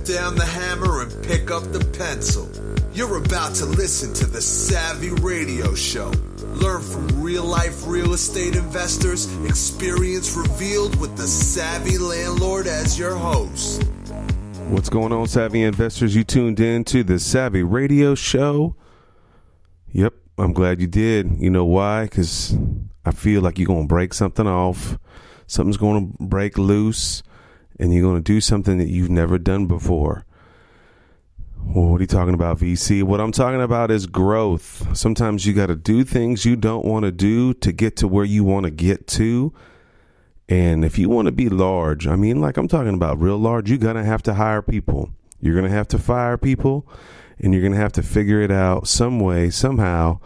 down the hammer and pick up the pencil. You're about to listen to the Savvy Radio Show. Learn from real-life real estate investors, experience revealed with the Savvy Landlord as your host. What's going on, Savvy investors? You tuned in to the Savvy Radio Show. Yep, I'm glad you did. You know why? Because I feel like you're going to break something off. Something's going to break loose, and you're going to do something that you've never done before. Well, what are you talking about, VC? What I'm talking about is growth. Sometimes you got to do things you don't want to do to get to where you want to get to. And if you want to be large, I mean, like I'm talking about real large, you're going to have to hire people. You're going to have to fire people, and you're going to have to figure it out some way, somehow,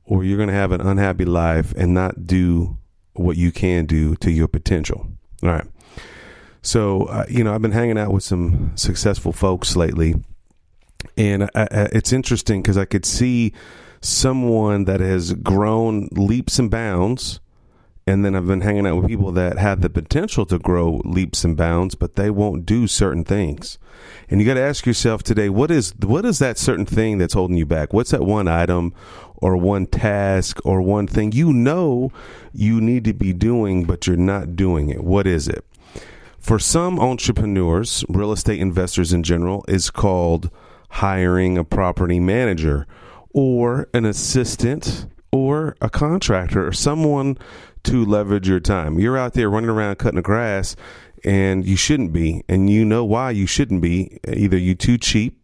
or you're going to have an unhappy life and not do what you can do to your potential. All right. So, I've been hanging out with some successful folks lately. And it's interesting because I could see someone that has grown leaps and bounds. And then I've been hanging out with people that have the potential to grow leaps and bounds, but they won't do certain things. And you got to ask yourself today, what is that certain thing that's holding you back? What's that one item or one task or one thing you need to be doing, but you're not doing it? What is it? For some entrepreneurs, real estate investors in general, is called hiring a property manager or an assistant or a contractor or someone to leverage your time. You're out there running around cutting the grass and you shouldn't be. And you know why you shouldn't be. Either you're too cheap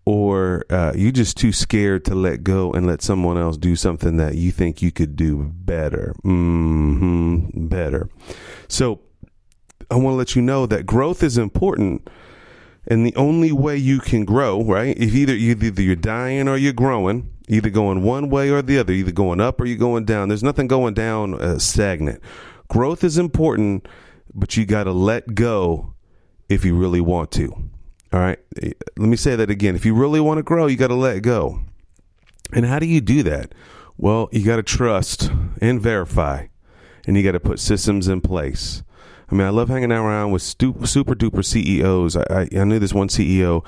or you're just too scared to let go and let someone else do something that you think you could do better. Better. So I want to let you know that growth is important. And the only way you can grow, right? If either you're dying or you're growing, either going one way or the other, either going up or you're going down. There's nothing going down stagnant. Growth is important, but you got to let go if you really want to. All right. Let me say that again. If you really want to grow, you got to let go. And how do you do that? Well, you got to trust and verify, and you got to put systems in place. I mean, I love hanging around with super duper CEOs. I knew this one CEO.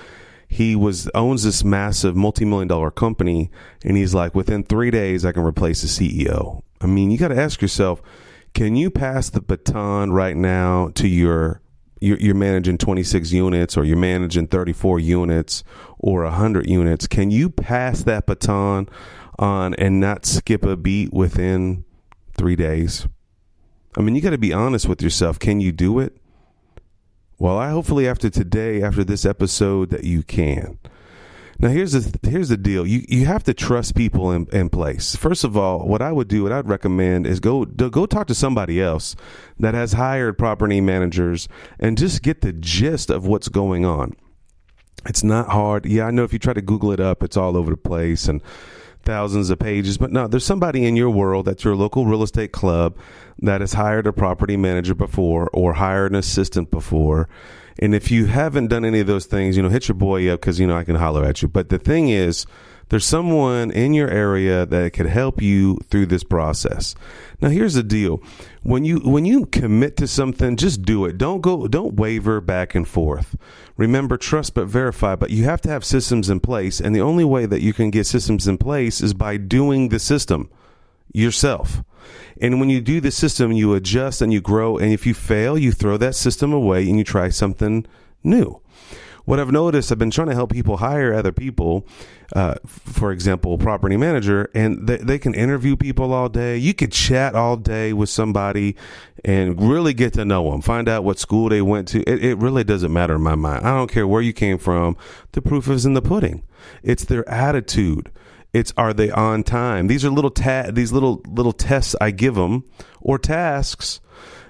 He owns this massive multi-million-dollar company, and he's like, within 3 days, I can replace the CEO. I mean, you got to ask yourself, can you pass the baton right now to you're managing 26 units, or you're managing 34 units, or 100 units? Can you pass that baton on and not skip a beat within 3 days? I mean, you got to be honest with yourself. Can you do it? Well, hopefully after this episode, that you can. Now, here's the deal. You have to trust people in place. First of all, what I'd recommend is go talk to somebody else that has hired property managers and just get the gist of what's going on. It's not hard. Yeah, I know if you try to Google it up, it's all over the place and thousands of pages, but no, there's somebody in your world that's your local real estate club that has hired a property manager before or hired an assistant before. And if you haven't done any of those things, hit your boy up because, I can holler at you. But the thing is, there's someone in your area that could help you through this process. Now, here's the deal. When you commit to something, just do it. Don't waver back and forth. Remember, trust but verify, but you have to have systems in place. And the only way that you can get systems in place is by doing the system yourself. And when you do the system, you adjust and you grow. And if you fail, you throw that system away and you try something new. What I've noticed, I've been trying to help people hire other people, for example, property manager, and they can interview people all day. You could chat all day with somebody and really get to know them, find out what school they went to. It really doesn't matter in my mind. I don't care where you came from. The proof is in the pudding. It's their attitude. Are they on time? These are little tests I give them, or tasks.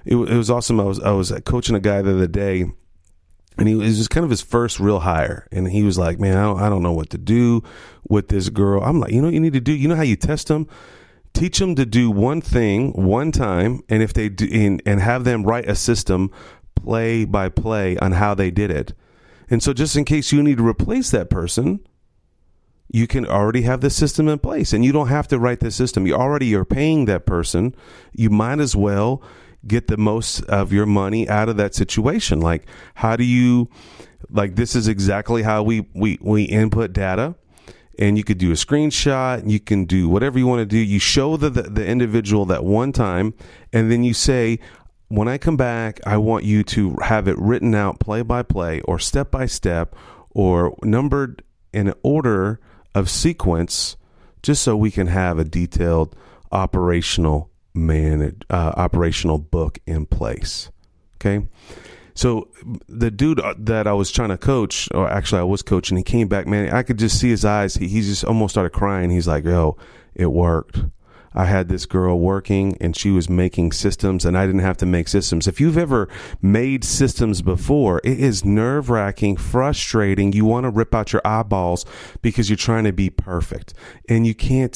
It was awesome. I was coaching a guy the other day. And it was just kind of his first real hire. And he was like, man, I don't know what to do with this girl. I'm like, what you need to do? You know how you test them? Teach them to do one thing one time. And if they do, and have them write a system play by play on how they did it. And so just in case you need to replace that person, you can already have the system in place and you don't have to write the system. You're paying that person. You might as well get the most of your money out of that situation. Like, how do you Like, this is exactly how we input data. And you could do a screenshot. You can do whatever you want to do. You show the individual that one time, and then you say, when I come back, I want you to have it written out play by play or step by step or numbered in order of sequence, just so we can have a detailed operational book in place. Okay. So the dude that I was trying to coach, or actually I was coaching, he came back, man, I could just see his eyes. He just almost started crying. He's like, yo, it worked. I had this girl working and she was making systems and I didn't have to make systems. If you've ever made systems before, it is nerve-wracking, frustrating. You want to rip out your eyeballs because you're trying to be perfect, and you can't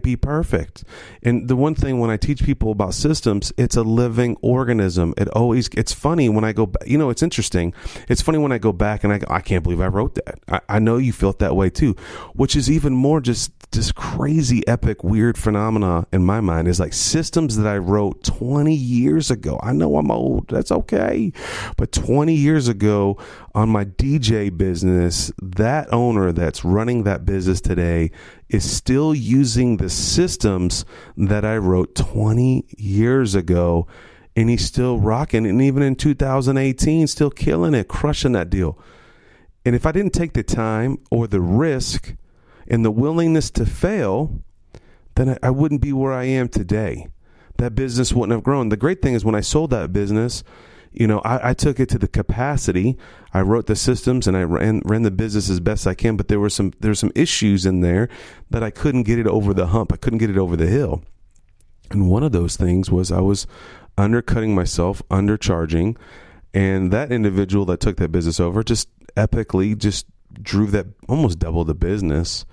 be perfect. And the one thing when I teach people about systems, it's a living organism. It's funny when I go back, it's interesting. It's funny when I go back and I can't believe I wrote that. I know you felt that way too, which is even more just this crazy, epic, weird phenomena in my mind is like systems that I wrote 20 years ago. I know I'm old. That's okay. But 20 years ago on my DJ business, that owner that's running that business today is still using the systems that I wrote 20 years ago. And he's still rocking. And even in 2018, still killing it, crushing that deal. And if I didn't take the time or the risk and the willingness to fail, then I wouldn't be where I am today. That business wouldn't have grown. The great thing is when I sold that business, I took it to the capacity. I wrote the systems and I ran the business as best I can, but there's some issues in there that I couldn't get it over the hump. I couldn't get it over the hill. And one of those things was I was undercutting myself, undercharging, and that individual that took that business over just epically just drove that, almost doubled the business.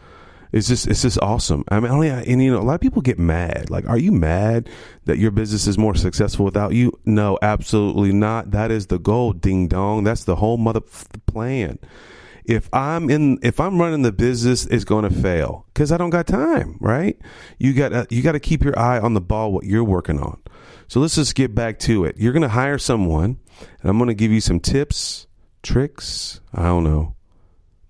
It's just awesome. I mean, a lot of people get mad. Like, are you mad that your business is more successful without you? No, absolutely not. That is the goal. Ding dong. That's the whole plan. If I'm running the business, it's going to fail because I don't got time, right? You got to keep your eye on the ball, what you're working on. So let's just get back to it. You're going to hire someone, and I'm going to give you some tips, tricks. I don't know,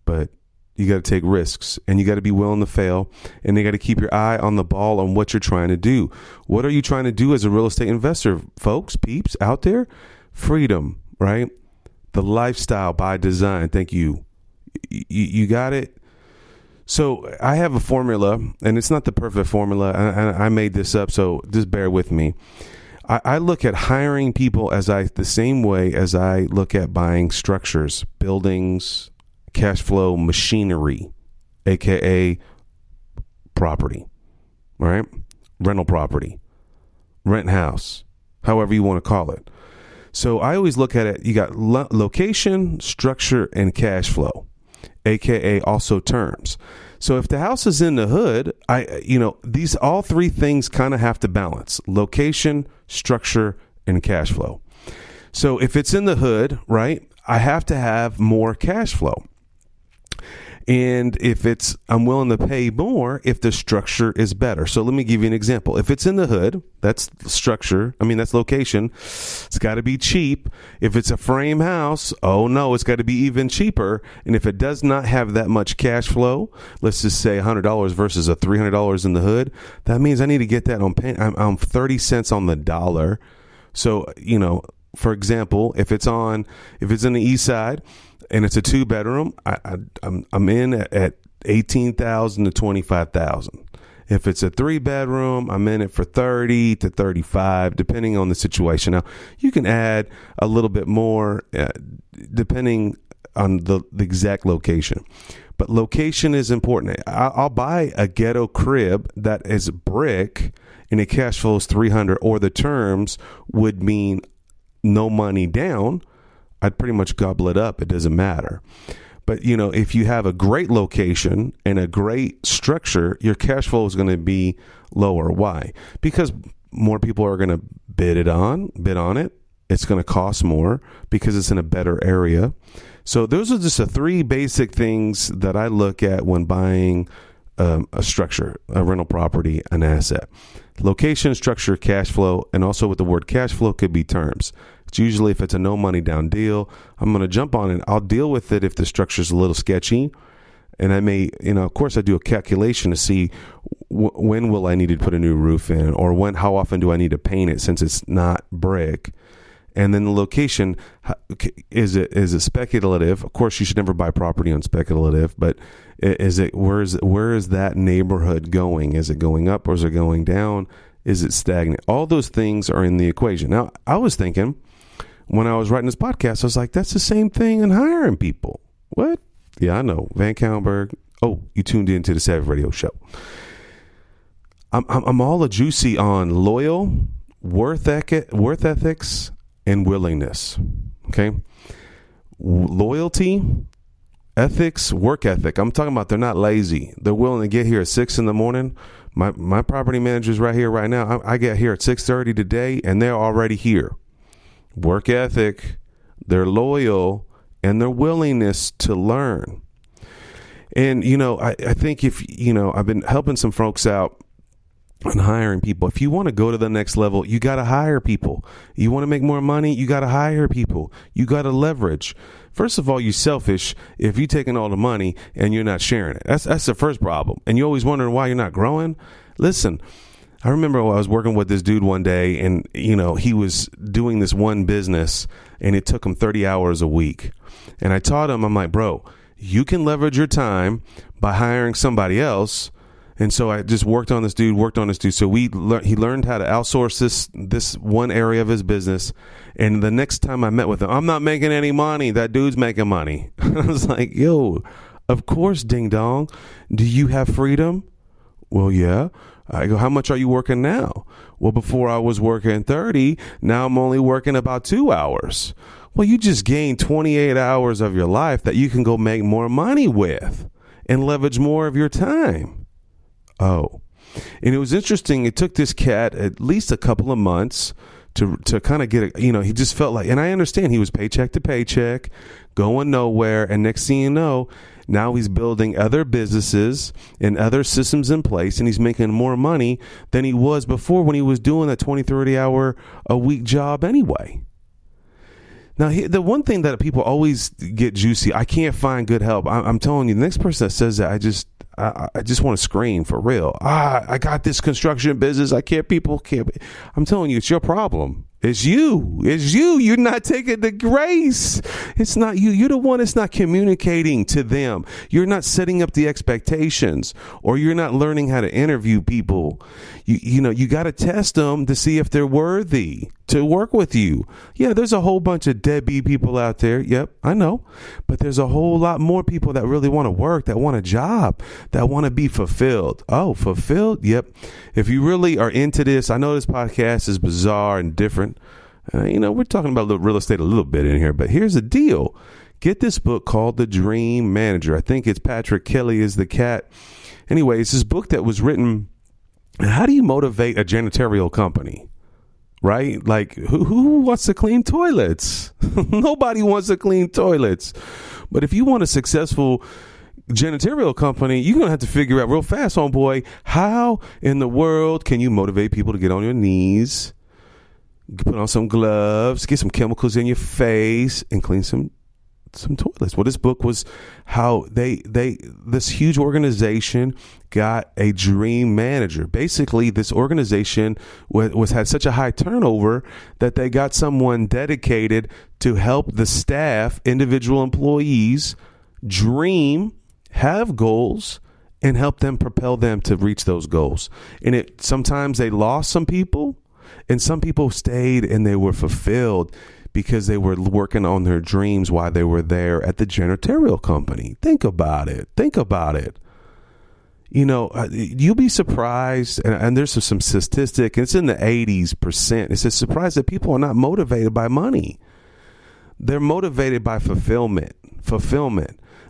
but you got to take risks and you got to be willing to fail, and you got to keep your eye on the ball on what you're trying to do. What are you trying to do as a real estate investor, folks, peeps out there? Freedom, right? The lifestyle by design. Thank you. You got it. So I have a formula, and it's not the perfect formula. I made this up, so just bear with me. I look at hiring people the same way as I look at buying structures, buildings, cash flow machinery, aka property, all right? Rental property, rent house, however you want to call it. So I always look at it. You got location, structure, and cash flow, aka also terms. So if the house is in the hood, these all three things kind of have to balance: location, structure, and cash flow. So if it's in the hood, right, I have to have more cash flow. And I'm willing to pay more if the structure is better. So let me give you an example. If it's in the hood, that's structure. That's location. It's got to be cheap. If it's a frame house, oh no, it's got to be even cheaper. And if it does not have that much cash flow, let's just say $100 versus a $300 in the hood, that means I need to get that on 30 cents on the dollar. So, for example, if it's in the east side, and it's a 2-bedroom, I'm in at $18,000 to $25,000. If it's a 3-bedroom, I'm in it for $30,000 to $35,000, depending on the situation. Now, you can add a little bit more depending on the exact location. But location is important. I'll buy a ghetto crib that is brick and it cash flows $300, or the terms would mean no money down. I'd pretty much gobble it up. It doesn't matter. But, if you have a great location and a great structure, your cash flow is going to be lower. Why? Because more people are going to bid on it. It's going to cost more because it's in a better area. So those are just the 3 basic things that I look at when buying a structure, a rental property, an asset. Location, structure, cash flow, and also with the word cash flow could be terms. It's usually if it's a no money down deal, I'm going to jump on it. I'll deal with it if the structure's a little sketchy. And I may, of course I do a calculation to see when will I need to put a new roof in, or how often do I need to paint it since it's not brick. And then the location, is it speculative? Of course, you should never buy property on speculative, but where is that neighborhood going? Is it going up or is it going down? Is it stagnant? All those things are in the equation. Now, I was thinking when I was writing this podcast, I was like, that's the same thing in hiring people. What? Yeah, I know. VanCauwenbergh. Oh, you tuned into the Savvy Radio Show. I'm all a juicy on loyal, worth ethics, and willingness. Okay. Loyalty, ethics, work ethic. I'm talking about they're not lazy. They're willing to get here at 6 a.m. My property manager's right here right now. I get here at 6:30 today and they're already here. Work ethic, they're loyal, and their willingness to learn. And, I think if, I've been helping some folks out on hiring people. If you want to go to the next level, you got to hire people. You want to make more money, you got to hire people. You got to leverage. First of all, you're selfish if you're taking all the money and you're not sharing it. That's the first problem. And you're always wondering why you're not growing. Listen, I remember I was working with this dude one day and, he was doing this one business and it took him 30 hours a week. And I taught him, I'm like, bro, you can leverage your time by hiring somebody else. And so I just worked on this dude. So he learned how to outsource this one area of his business. And the next time I met with him, I'm not making any money. That dude's making money. I was like, yo, of course, ding dong. Do you have freedom? Well, yeah. I go, how much are you working now? Well, before I was working 30. Now I'm only working about 2 hours. Well, you just gained 28 hours of your life that you can go make more money with and leverage more of your time. Oh, and it was interesting. It took this cat at least a couple of months to kind of get he just felt like, and I understand he was paycheck to paycheck, going nowhere. And next thing you know, now he's building other businesses and other systems in place, and he's making more money than he was before when he was doing that 20, 30 hour a week job anyway. Now, the one thing that people always get juicy, I can't find good help. I'm telling you, the next person that says that, I just want to scream for real. I got this construction business. People can't. I'm telling you, it's your problem. It's you. You're not taking the grace. It's not you. You're the one that's not communicating to them. You're not setting up the expectations, or you're not learning how to interview people. You got to test them to see if they're worthy to work with you. Yeah, there's a whole bunch of deadbeat people out there. Yep, I know. But there's a whole lot more people that really want to work, that want a job, that want to be fulfilled. Oh, fulfilled? Yep. If you really are into this, I know this podcast is bizarre and different. We're talking about real estate a little bit in here, but here's the deal. Get this book called The Dream Manager. I think it's Patrick Kelly is the cat. Anyway, it's this book that was written. How do you motivate a janitorial company? Right? Like, who wants to clean toilets? Nobody wants to clean toilets. But if you want a successful janitorial company, you're going to have to figure out real fast, homeboy, how in the world can you motivate people to get on your knees, put on some gloves, get some chemicals in your face, and clean some toilets. Well, this book was how this huge organization got a dream manager. Basically, this organization had such a high turnover that they got someone dedicated to help the staff, individual employees, dream, have goals, and help them propel them to reach those goals. And sometimes they lost some people, and some people stayed and they were fulfilled because they were working on their dreams while they were there at the janitorial company. Think about it. You'll be surprised, and there's some statistic, and it's in the 80%. It's a surprise that people are not motivated by money. They're motivated by fulfillment.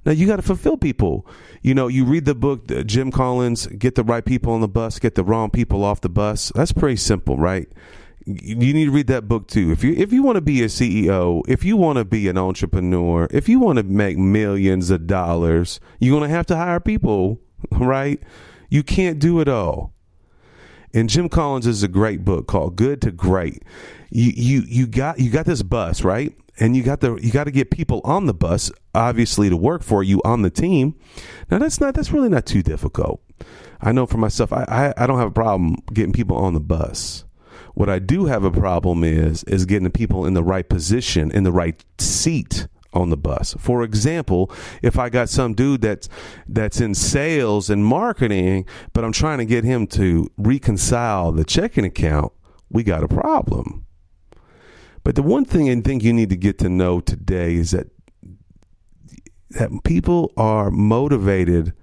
Now, you got to fulfill people. You read the book, Jim Collins, Get the Right People on the Bus, Get the Wrong People off the Bus. That's pretty simple, right? You need to read that book too. If you want to be a CEO, if you want to be an entrepreneur, if you want to make millions of dollars, you're going to have to hire people, right? You can't do it all. And Jim Collins is a great book called Good to Great. You got this bus, right? And you got to get people on the bus, obviously, to work for you on the team. Now that's really not too difficult. I know for myself, I don't have a problem getting people on the bus. What I do have a problem is getting the people in the right position, in the right seat on the bus. For example, if I got some dude that's in sales and marketing, but I'm trying to get him to reconcile the checking account, we got a problem. But the one thing I think you need to get to know today is that people are motivated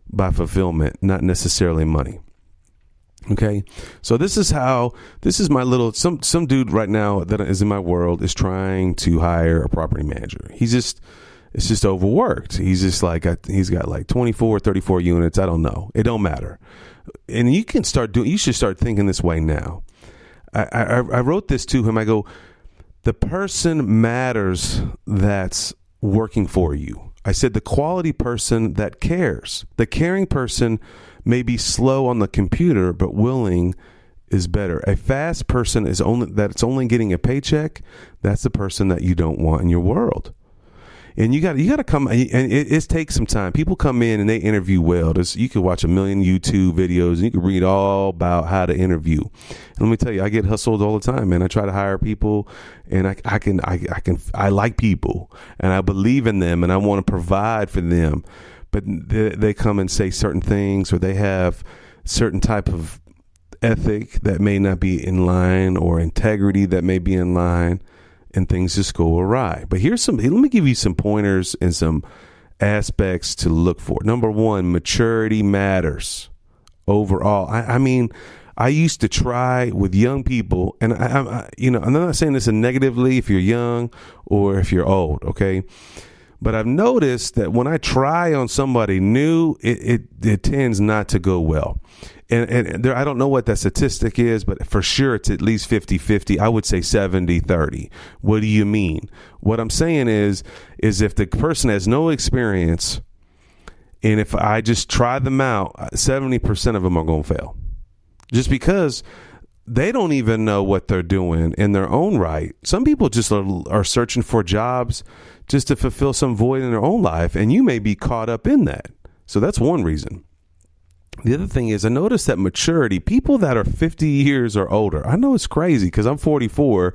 by fulfillment, not necessarily money. Okay, so this is my little, some dude right now that is in my world is trying to hire a property manager. It's just overworked. He's just like, he's got like 24, 34 units. I don't know. It don't matter. And you should start thinking this way now. I wrote this to him. I go, the person matters that's working for you. I said the quality person that cares. The caring person may be slow on the computer, but willing is better. A fast person is only getting a paycheck. That's the person that you don't want in your world. And you got to come, and it takes some time. People come in and they interview well. You can watch a million YouTube videos and you can read all about how to interview. And let me tell you, I get hustled all the time, man. I try to hire people, and I like people, and I believe in them, and I want to provide for them. But they come and say certain things, or they have certain type of ethic that may not be in line, or integrity that may be in line, and things just go awry. But let me give you some pointers and some aspects to look for. Number one, maturity matters overall. I mean, I used to try with young people, and I'm not saying this negatively if you're young or if you're old, okay? But I've noticed that when I try on somebody new, it tends not to go well. And there, I don't know what that statistic is, but for sure it's at least 50-50. I would say 70-30. What do you mean? What I'm saying is if the person has no experience, and if I just try them out, 70% of them are going to fail. Just because they don't even know what they're doing in their own right. Some people just are searching for jobs just to fulfill some void in their own life, and you may be caught up in that. So that's one reason. The other thing is, I noticed that maturity, people that are 50 years or older, I know it's crazy because I'm 44,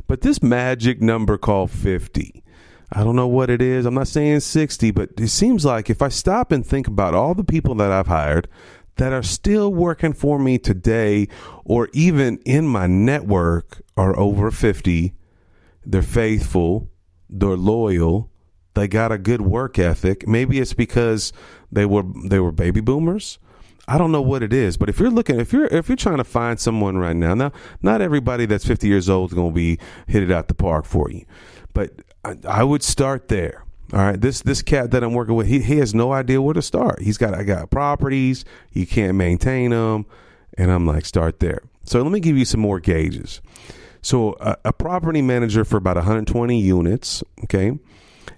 but this magic number called 50, I don't know what it is. I'm not saying 60, but it seems like if I stop and think about all the people that I've hired that are still working for me today, or even in my network, are over 50, they're faithful, they're loyal, they got a good work ethic. Maybe it's because they were baby boomers. I don't know what it is, but if you're trying to find someone right now, not everybody that's 50 years old is going to be hit it out the park for you, but I would start there. All right, this cat that I'm working with, he has no idea where to start. I got properties, he can't maintain them, and I'm like, start there. So let me give you some more gauges. So a property manager for about 120 units, okay,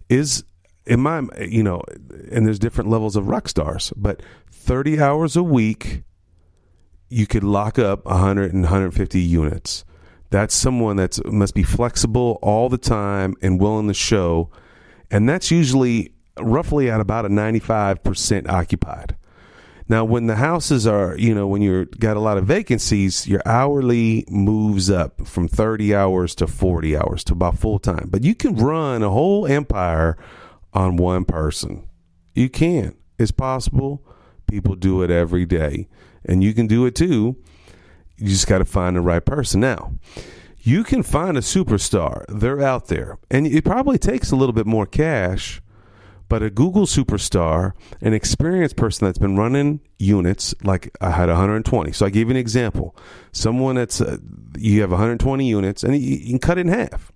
is in my, and there's different levels of rock stars, but 30 hours a week, you could lock up 100 and 150 units. That's someone that must be flexible all the time and willing to show. And that's usually roughly at about a 95% occupied. Now, when the houses are, when you're got a lot of vacancies, your hourly moves up from 30 hours to 40 hours to about full time. But you can run a whole empire on one person. You can. It's possible. People do it every day. And you can do it too. You just got to find the right person. Now, you can find a superstar. They're out there. And it probably takes a little bit more cash, but a Google superstar, an experienced person that's been running units, like I had 120. So I gave you an example. Someone you have 120 units, and you can cut it in half.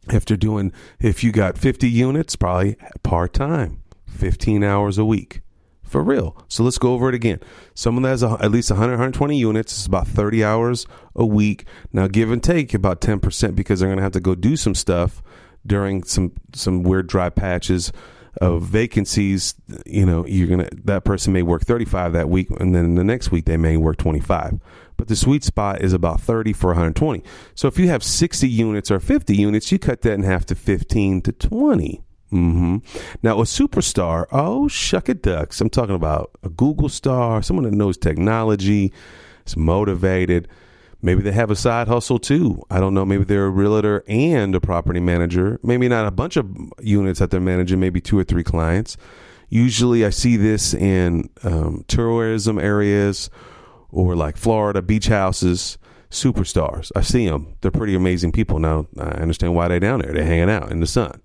If you got 50 units, probably part-time, 15 hours a week. For real. So let's go over it again. Someone that has at least 100, 120 units is about 30 hours a week. Now, give and take about 10% because they're going to have to go do some stuff during some weird dry patches of vacancies, that person may work 35 that week, and then the next week they may work 25. But the sweet spot is about 30 for 120. So if you have 60 units or 50 units, you cut that in half to 15 to 20. Now, a superstar, oh, shuck it ducks. I'm talking about a Google star, someone that knows technology, is motivated. Maybe they have a side hustle too. I don't know. Maybe they're a realtor and a property manager. Maybe not a bunch of units that they're managing, maybe 2 or 3 clients. Usually I see this in tourism areas or like Florida beach houses. Superstars. I see them. They're pretty amazing people. Now, I understand why they're down there. They're hanging out in the sun.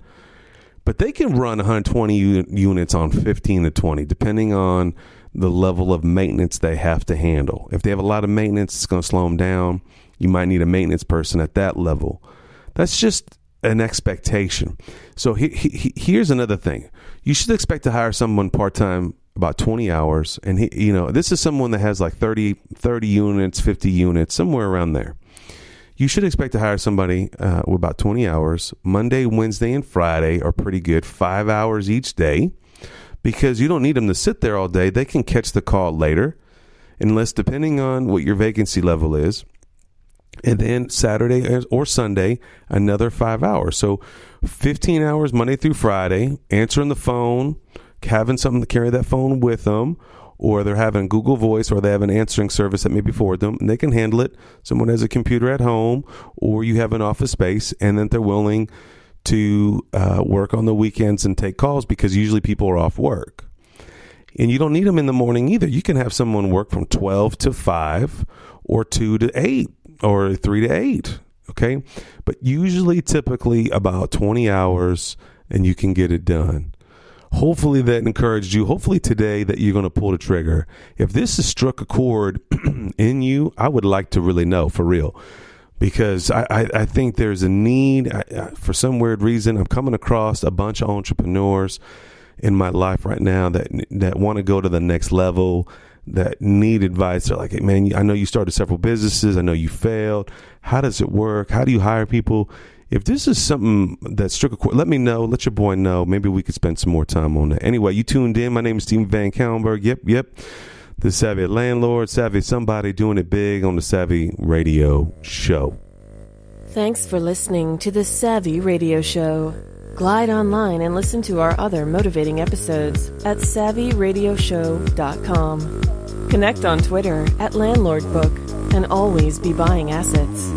But they can run 120 units on 15 to 20, depending on the level of maintenance they have to handle. If they have a lot of maintenance, it's going to slow them down. You might need a maintenance person at that level. That's just an expectation. So here's another thing. You should expect to hire someone part-time about 20 hours. And this is someone that has like 30 units, 50 units, somewhere around there. You should expect to hire somebody with about 20 hours. Monday, Wednesday, and Friday are pretty good. 5 hours each day. Because you don't need them to sit there all day. They can catch the call later, unless depending on what your vacancy level is. And then Saturday or Sunday, another 5 hours. So 15 hours Monday through Friday, answering the phone, having something to carry that phone with them, or they're having Google Voice, or they have an answering service that may be for them, and they can handle it. Someone has a computer at home, or you have an office space, and then they're willing to work on the weekends and take calls because usually people are off work. And you don't need them in the morning either. You can have someone work from 12 to 5 or 2 to 8 or 3 to 8. Okay. But usually, typically about 20 hours and you can get it done. Hopefully that encouraged you. Hopefully today that you're going to pull the trigger. If this has struck a chord in you, I would like to really know for real. Because I think there's a need. For some weird reason, I'm coming across a bunch of entrepreneurs in my life right now that want to go to the next level, that need advice. They're like, hey, man, I know you started several businesses. I know you failed. How does it work? How do you hire people? If this is something that struck a chord, let me know. Let your boy know. Maybe we could spend some more time on that. Anyway, you tuned in. My name is Stephen VanCauwenbergh. Yep. The Savvy Landlord, Savvy Somebody, doing it big on the Savvy Radio Show. Thanks for listening to the Savvy Radio Show. Glide online and listen to our other motivating episodes at savvyradioshow.com. Connect on Twitter at LandlordBook and always be buying assets.